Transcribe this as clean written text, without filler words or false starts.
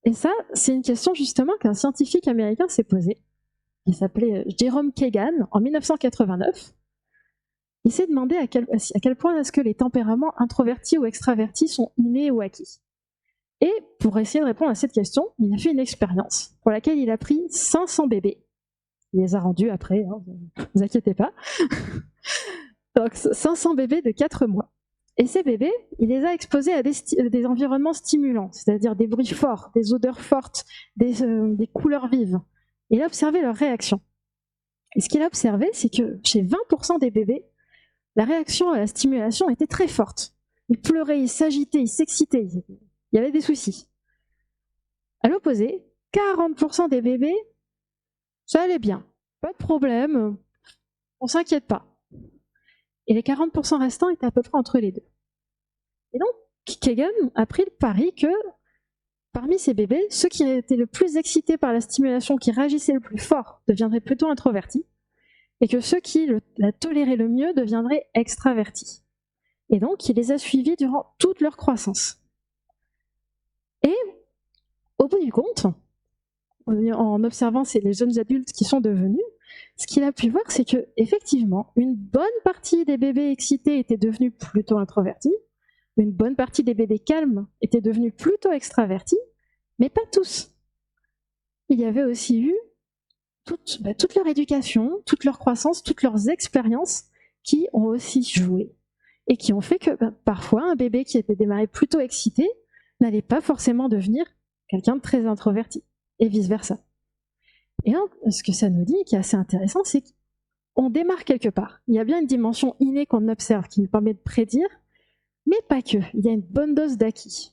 Et ça, c'est une question justement qu'un scientifique américain s'est posée. Il s'appelait Jerome Kagan en 1989. Il s'est demandé à quel point est-ce que les tempéraments introvertis ou extravertis sont innés ou acquis. Et pour essayer de répondre à cette question, il a fait une expérience pour laquelle il a pris 500 bébés. Il les a rendus après, hein, ne vous inquiétez pas. Donc 500 bébés de 4 mois. Et ces bébés, il les a exposés à des environnements stimulants, c'est-à-dire des bruits forts, des odeurs fortes, des couleurs vives. Il a observé leurs réactions. Et ce qu'il a observé, c'est que chez 20% des bébés, la réaction à la stimulation était très forte. Ils pleuraient, ils s'agitaient, ils s'excitaient. Il y avait des soucis. À l'opposé, 40% des bébés, ça allait bien. Pas de problème, on s'inquiète pas. Et les 40% restants étaient à peu près entre les deux. Et donc, Kagan a pris le pari que parmi ces bébés, ceux qui étaient le plus excités par la stimulation, qui réagissaient le plus fort, deviendraient plutôt introvertis, et que ceux qui la toléraient le mieux deviendraient extravertis. Et donc, il les a suivis durant toute leur croissance. Et au bout du compte, en observant les jeunes adultes qui sont devenus, ce qu'il a pu voir, c'est que effectivement, une bonne partie des bébés excités étaient devenus plutôt introvertis, une bonne partie des bébés calmes étaient devenus plutôt extravertis, mais pas tous. Il y avait aussi eu toute leur éducation, toute leur croissance, toutes leurs expériences qui ont aussi joué et qui ont fait que parfois un bébé qui était démarré plutôt excité n'allait pas forcément devenir quelqu'un de très introverti et vice-versa. Et donc, ce que ça nous dit, qui est assez intéressant, c'est qu'on démarre quelque part. Il y a bien une dimension innée qu'on observe qui nous permet de prédire, mais pas que. Il y a une bonne dose d'acquis.